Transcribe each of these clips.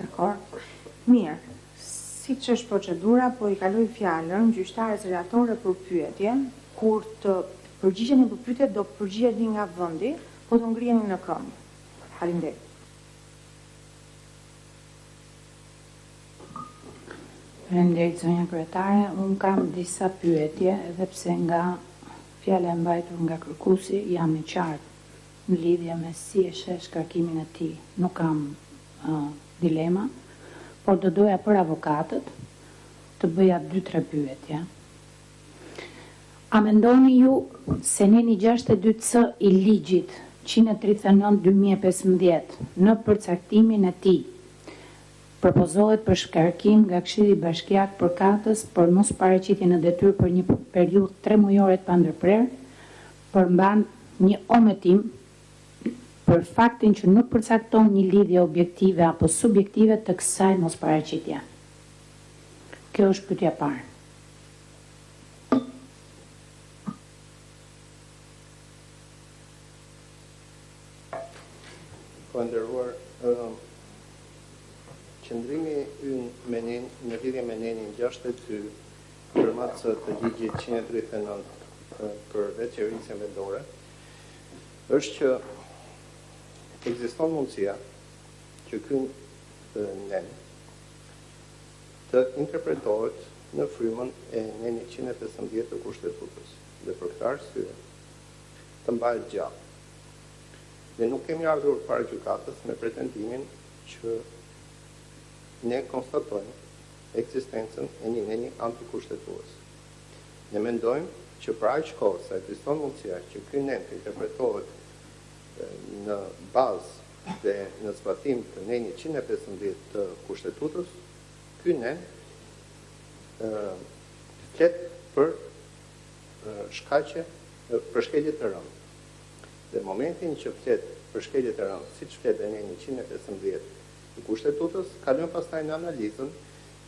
Dakor. Mirë. Siç është procedura, po I kaloj fjalën gjyqtarës relatore për pyetje, kur të përgjigjeni për pyetje do përgjigjeni nga vendi, po të ngriheni në këmbë. Faleminderit. Faleminderit zonja kryetare, unë kam disa pyetje, edhe pse nga fjala e mbajtur nga kërkuesi jam I qartë në lidhje me si e sheh shkarkimin e tij. Nuk kam dilema, por do doja për avokatët të bëja 2-3 pyetje. A mendoni ju se neni 62C I ligjit 139/2015 në përcaktimin e tij propozohet për shkarkim nga Këshilli Bashkiak përkatës për mos paraqitje në detyrë për një periudhë 3 mujore të pandërprerë, përmban një ometim për faktin që nuk përcakton një lidhje objektive apo subjektive të kësaj mos paraqitje. Kjo është pyetja e parë. Po nderuar, qëndrimi ynë me në lidhje me nenin 62 përmatës të ligjit 139 për vetë qeverisjen vendore është që ekziston mundësia që ky nen të interpretohet në frymën e nenit 115 të Kushtetutës dhe për këtë arsye të mbahet gjallë. Ne nuk kemi ardhur para gjykatës me pretendimin që ne konstatojmë ekzistencën e një neni antikushtetues. Ne mendojmë që për aq kohë sa ekziston mundësia që ky nen të interpretohet në bazë dhe në zbatim të nenit 115 të Kushtetutës, ky nen flet për shkaqe për shkelje të rëndë. Dhe momentin që flet për shkelje të rëndë, siç flet e neni 115 të Kushtetutës, kalojmë pastaj në analizën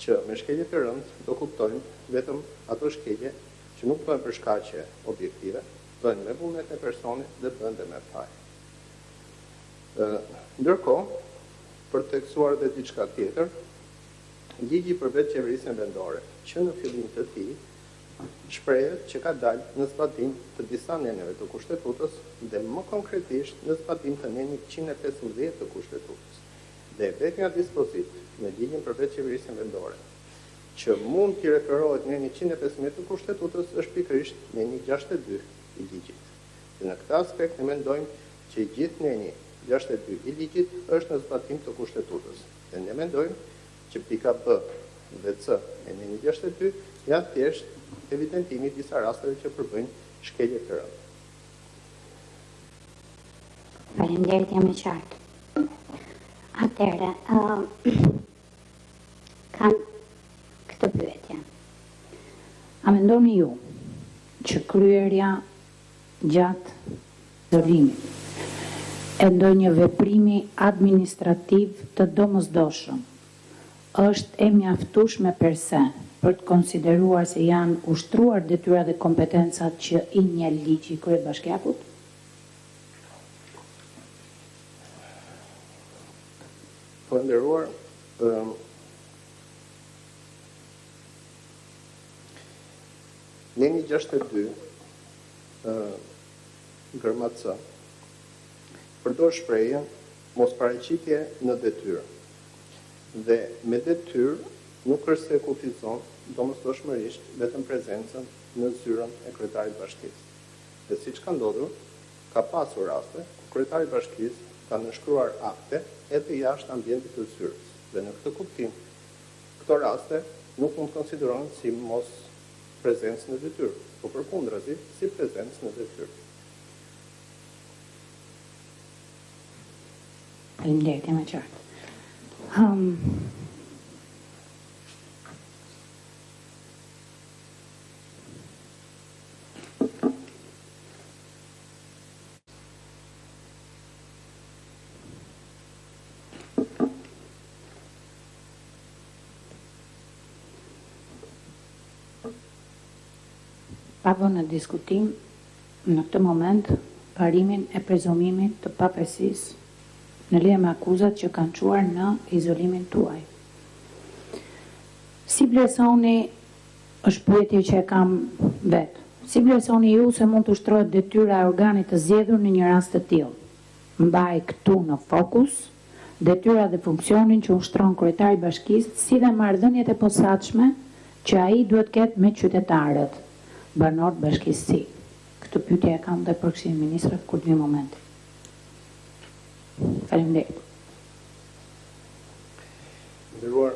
që me shkelje të rëndë do kuptojmë vetëm ato shkelje që nuk bëhen për shkaqe objektive, bëhen me vullnet e personit dhe bëhen dhe me faj. Ndërkohë, për të tekstuar dhe diçka tjetër, ligji për vetë qeverisjen vendore, që në fillim të tij shprehet që ka dalë në zbatim të disa neneve të Kushtetutës dhe më konkretisht në zbatim të nenit 115 të Kushtetutës. Dhe vetëm dispozit në ligjin për vetë qeverisjen vendore, që mund t'i referohet neni 115 të Kushtetutës është pikërisht neni 62 I ligjit. Dhe në këtë aspekt ne mendojmë që gjithë neni 62 I ligjit është në zbatim të Kushtetutës. Dhe ne mendojmë që pika B dhe C e neni 62 janë thjesht evidentimi disa rasteve që përbëjnë shkelje të rëndë. Faleminderit, jam e qartë. Atëherë, kam këtë pyetje. A mendoni ju që kryerja gjatë dorimit e ndonjë veprimi administrativ të domosdoshëm është e mjaftueshme per se për të konsideruar se janë ushtruar detyrat dhe kompetencat që I njeh ligji I Kryebashkiakut? Po nderuar, neni 62 gërmatësa përdor shprehjen mos paraqitje në detyrë. Dhe me detyrë nuk është se kufizon domosdoshmërisht vetëm prezencën në zyrën e kryetarit bashkisë. Dhe siç ka ndodhur, ka pasur raste ku kryetari I bashkisë ka nënshkruar akte edhe jashtë ambientit të zyrës. Dhe në këtë kuptim, këto raste nuk mund të konsiderohen si mos prezencë në detyrë, por përkundrazi si prezencë në detyrë. Faleminderit, jam e qartë. Pa vënë në diskutim në këtë moment parimin e prezumimit të papërësisë në lidhje me akuzat që kanë quar në izolimin tuaj. Si vlerësoni, është pyetje që e kam vetë, si vlerësoni ju se mund të ushtrohet detyra e organit të zgjedhur në një rast të tillë? Mbaj këtu në fokus detyra dhe funksionin që ushtron kryetari i bashkisë, si dhe marrëdhëniet e posaçme që ai duhet ketë me qytetarët, banorët bashkisë. Këtë pyetje e kam dhe për Këshillin Ministrave kur të vi momenti. Faleminderit. Nderuar,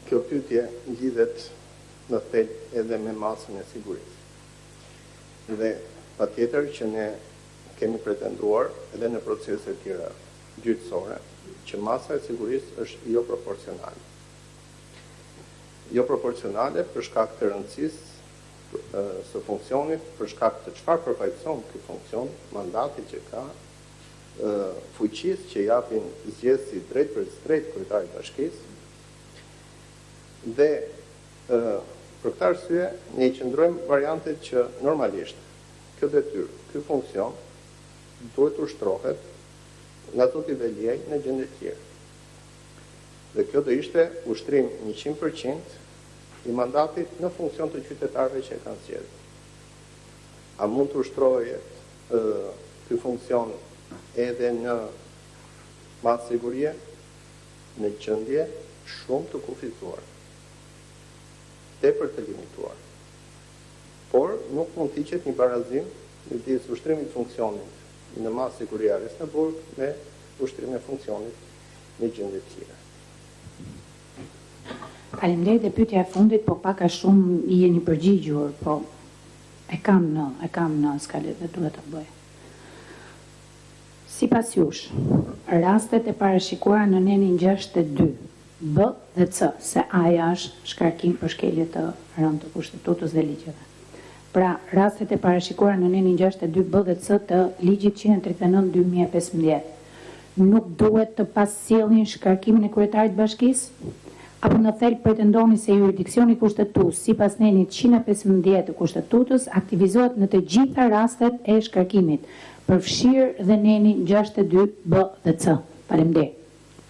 kjo pyetje lidhet në thelb edhe me masën e sigurisë. Dhe patjetër që ne kemi pretenduar edhe në procese të tjera gjyqësore që masa e sigurisë është jo proporcionale. Jo proporcionale për shkak të rëndësisë së funksionit, për shkak të çfarë përfaqëson ky funksion, mandati që ka, fuqisë që japin zgjedhësi drejt për drejt kryetarit të bashkisë. Dhe për këtë arsye ne i qëndrojmë variantet që normalisht kjo detyrë, ky funksion duhet ushtrohet nga zoti Veliaj në gjendje të tjera. Dhe kjo do ishte ushtrim 100% i mandatit në funksion të qytetarëve që e kanë zgjedhur. A mund të ushtrohet ky funksion edhe në masë sigurie, në gjendje shumë të kufizuar, tepër të limituar. Por nuk mund të hiqet një barazim midis ushtrimit funksionit në masë sigurie Aresnaburg me ushtrimin e funksionit në gjendje të tjera. Faleminderit, e pyetja e fundit, po pak a shumë i jeni përgjigjur, po e kam në skalet dhe duhet ta bëj. Sipas jush, rastet e parashikuara në nenin 62, B dhe C, se A-ja është shkarkim për shkelje të rënd të kushtetutës dhe ligjeve. Pra, rastet e parashikuara në nenin 62, B dhe C të ligjit 139/2015, nuk duhet të pasjellin shkarkimin e kryetarit bashkisë? Apo në thelb pretendoni se juridiksioni kushtetues sipas nenit 115 të kushtetutës aktivizohet në të gjitha rastet e shkarkimit, përfshirë dhe nenin 62, B dhe C. Faleminderit.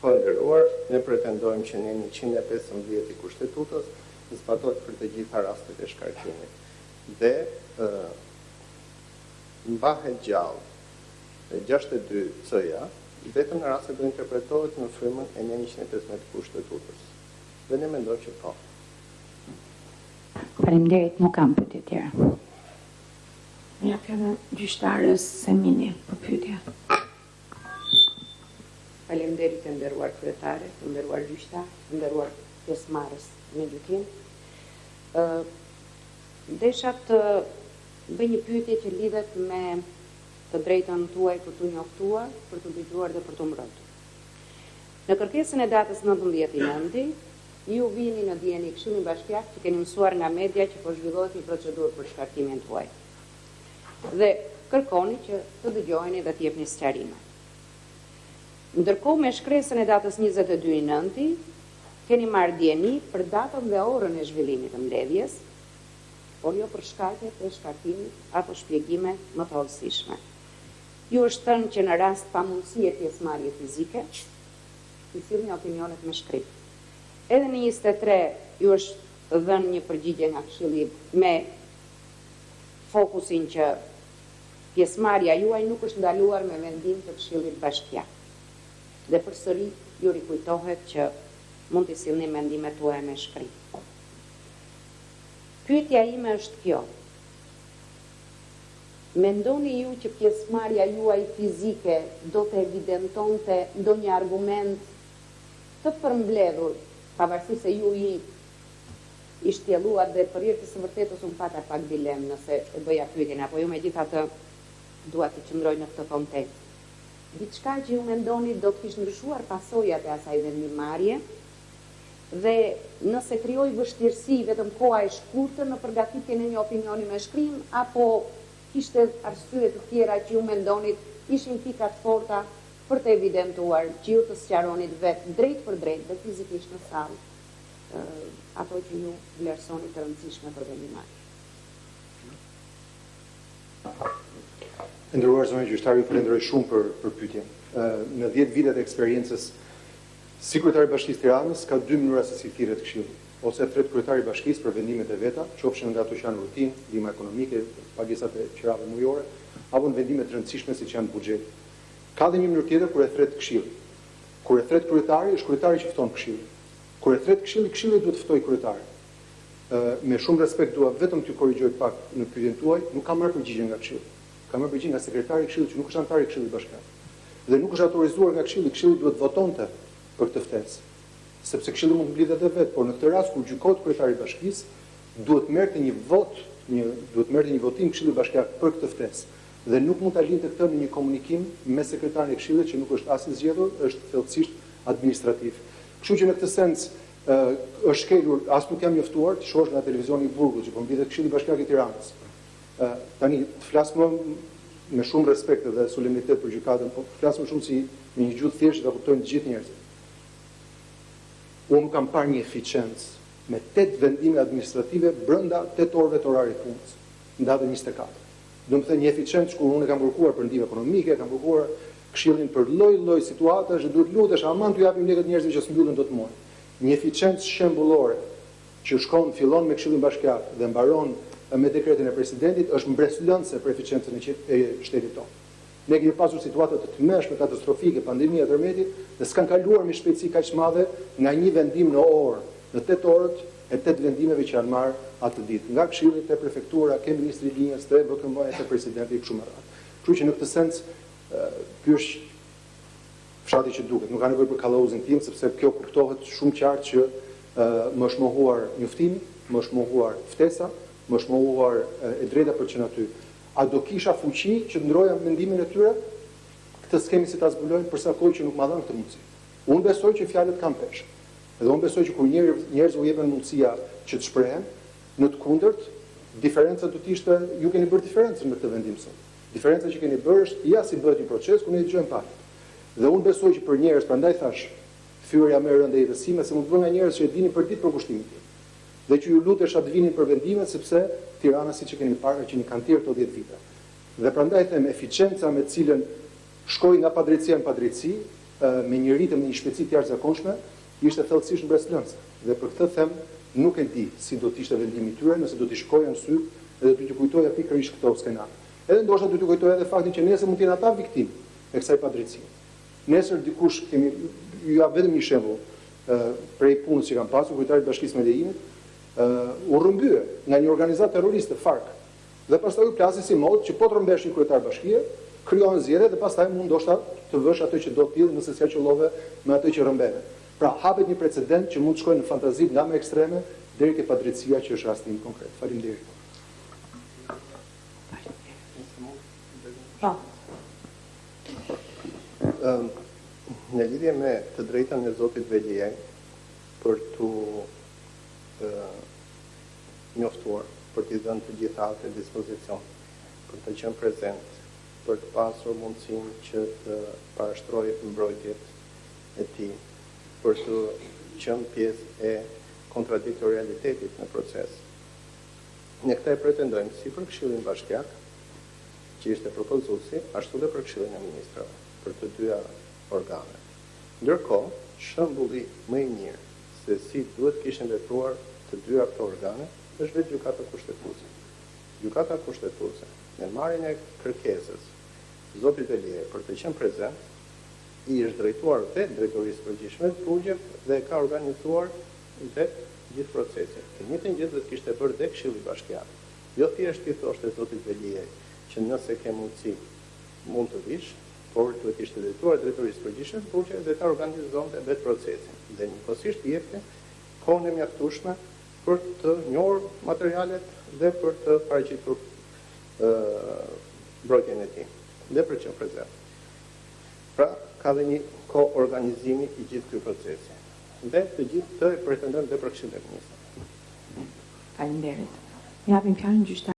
Po nderuar, ne pretendojmë që neni 115 i kushtetutës zbatohet për të gjitha rastet e shkarkimit. Dhe mbahet gjallë 62 C-ja, vetëm në raste do interpretohet në frymën e neni 115 të kushtetutës. Dhe ne mendojmë që po. Faleminderit, nuk kam pyetje tjera. Ja fjala gjyqtarës Semini për pyetje. Faleminderit të nderuar kryetare, të nderuar gjyqtar, të nderuar pjesëmarrës në gjykim. Desha të bëj një pyetje që lidhet me të drejtën tuaj për të njoftuar, për të dëgjuar dhe për të mbrojtur. Në kërkesën e datës 19/9, ju vini në dijen e Këshillit Bashkiak që keni mësuar nga media që po zhvillohet një procedurë për shkarkimin tuaj. Dhe kërkoni që të dëgjojeni dhe të jepni sqarime. Ndërkohë me shkresën e datës 22/9, keni marrë dieni për datën dhe orën e zhvillimit të mbledhjes, por jo për shkaqet e shkarkimit apo shpjegime më të hollësishme. Ju është thënë që në rast pamundësie pjesëmarrje fizike, i sillni opinionet me shkrim. Edhe në 23 ju është dhënë një përgjigje nga Këshilli me fokusin që pjesëmarrja juaj nuk është ndaluar me vendim të Këshillit Bashkiak. Dhe përsëri ju rikujtohet që mund të sillni mendimet tuaja me shkrim. Pyetja ime është kjo. Mendoni ju që pjesëmarrja juaj fizike do të evidentonte ndonjë argument të përmbledhur, pavarësisht se ju i shtjelluat dhe për hir të së vërtetës unë pata pak dilemë nëse e bëja pyetjen, apo ju megjithatë dua të qëndroj në këtë kontekst. Diçka që ju mendoni do të kishte ndryshuar pasojat e asaj vendimarrje dhe nëse krijoi vështirësi vetëm koha e shkurtër në përgatitjen e një opinioni me shkrim, apo kishte arsye të tjera që ju mendonit ishin pika të forta për të evidentuar që ju të sqaronit vetë drejt për drejt dhe fizikisht në sallë ato që ju vlerësoni të rëndësishme për vendimarrjen. Nderuar zonjë gjyqtar, ju falenderoj shumë për pyetjen. në 10 vitet e eksperiencës si kryetari i Bashkisë Tiranës ka 2 mënyra se si thirret këshilli. Ose thret kryetari i Bashkisë për vendimet e veta, qofshin nga ato që janë rutinë, ndihma ekonomike, pagesat e qërave mujore, apo në vendime të rëndësishme siç janë buxheti. Ka dhe një mënyrë tjetër kur e thret këshilli. Kur e thret kryetari, është kryetari që fton këshillin. Kur e thret këshilli, këshilli duhet të ftojë kryetarin. Me shumë respekt dua vetëm t'ju korrigjoj pak në pyetjen tuaj, nuk kam marrë përgjigje nga këshilli. Kam marrë përgjigje nga sekretari i këshillit që nuk është antar i këshillit bashkiak. Dhe nuk është autorizuar nga këshilli, këshilli duhet votonte për këtë ftesë. Sepse këshilli mund të mblidhet edhe vetë, por në këtë rast kur gjykohet kryetari i bashkisë, duhet merrte një votim këshilli bashkiak për këtë ftesë. Dhe nuk mund ta linte këtë në një komunikim me sekretarin e këshillit që nuk është as i zgjedhur, është thellësisht administrativ. Kështu që në këtë sens është shkelur, as nuk jam njoftuar të shohësh nga televizioni i Burgut që po mblidhet këshilli bashkiak i Tiranës. Tani të flas me shumë respekt dhe solemnitet për gjykatën, po flas më shumë si me një gjuhë thjeshtë që ta kuptojnë të gjithë njerëzit. Unë kam parë një eficiencë me 8 vendime administrative brenda 8 orëve të orarit punës, në datën 24. Do të thënë një eficiencë kur unë kam kërkuar për ndihmë ekonomike, kam kërkuar këshillin për lloj-lloj situatash, duhet lutesh aman t'u japim lekët njerëzve që s'mbyllën dot muaj. Një eficiencë shembullore që fillon me këshillin bashkiak dhe mbaron me dekretin e presidentit është mbreslëndse për eficiencën e shtetit tonë. Ne kemi pasur situata të tmeshme, katastrofike, pandemia tërmeti, dhe s'kan kaluar me shpejtësi kaq madhe nga një vendim në orë, në 8 orët e 8 vendimeve që janë marrë atë ditë. Nga këshilli te prefektura, ke ministri i linjës, te BKM-ja, te presidenti kështu me radhë. Kështu që në këtë sens ky është fshati që duket. Nuk ka nevojë për kallauzin tim sepse kjo kuptohet shumë qartë që më është mohuar njoftimi, më është mohuar ftesa, më është mohuar e drejta për që aty. A do kisha fuqi që të ndroja mendimin e tyre? Këtë skemi si ta zbulojnë përsa kohë që nuk ma dhanë këtë mundësi. Unë besoj që fjalët kanë peshë. Edhe unë besoj që kur njerëz u jepen mundësia që të shprehen, në të kundërt, diferenca do të ishte, ju keni bërë diferencën me këtë vendim sot. Diferenca që keni bërë është ja si bëhet një proces ku ne dëgjojmë pak. Dhe unë besoj që për njerëz, prandaj thash, fyerja më e rëndë e jetësime se mund të bëhen nga njerëz që e dinin për ditë për kushtimin tim. Dhe që ju lutesh atë vinin për vendimet sepse Tirana siç e keni parë që një kantier të 10 vite. Dhe prandaj them eficienca me cilën shkoi nga padrejtësia në padrejtësi, me një ritëm me një shpejtësi të jashtëzakonshme, ishte thellësisht mbreslëndse. Dhe për këtë them, nuk e di si do të ishte vendimi i tyre, nëse do t'i shkoja në sy dhe do t'ju kujtoja pikërisht këto skenar. Edhe ndoshta do t'ju kujtoja edhe faktin që nesër mund të jenë ata viktimë e kësaj padrejtësie. Nesër dikush kemi ju jap vetëm një shembull prej punës që kam pasur, kryetari i Bashkisë Medellinit, u rrëmbye nga një organizatë terroriste, FARC. Dhe pastaj u plasi si mod që po të rrëmbesh një kryetar bashkie, krijohen zgjedhje dhe pastaj mund ndoshta të vësh atë që do të tillë nëse s'ja qellove me atë që rrëmbeve. Pra hapet një precedent që mund të shkojë në fantazi nga më ekstreme deri te padrejtësia që është rasti konkret. Faleminderit. Në lidhje me të drejtën e Zotit Veliaj për të njoftuar, për t'i dhënë të gjitha atë dispozicion, për të qenë prezent, për të pasur mundësinë që të parashtrojë mbrojtjet e tij, për të qenë pjesë e kontradiktorialitetit në proces. Ne këtë e pretendojmë si për Këshillin Bashkiak, që ishte propozuesi, ashtu dhe për Këshillin e Ministrave, për të dyja organe. Ndërkohë, shembulli më i mirë se si duhet kishin vepruar të dyja këto organe është vetë gjykata kushtetuese. Gjykata kushtetuese, me marrjen e kërkesës Zotit Veliaj për të qenë prezent, i është drejtuar vetë drejtorisë përgjithshme të Burgjeve dhe ka organizuar vetë gjithë procesin. Të njëjtën gjë do të kishte bërë dhe Këshilli Bashkiak. Jo thjesht i thoshte Zotit Veliaj që nëse ke mundësi mund të vish, por duhet ishte drejtuar drejtorisë përgjithshme të Burgjeve dhe ta organizonte vetë procesin. Dhe njëkohësisht i jepte kohën e mjaftueshme për të njohur materialet dhe për të paraqitur mbrojtjen e tij dhe për të qenë prezent. Pra, ka dhe një koorganizimi i gjithë këtij procesi. Dhe të gjithë të pretendojmë dhe për Këshillin e Ministrave. Faleminderit. Japim fjalën gjyqtarit.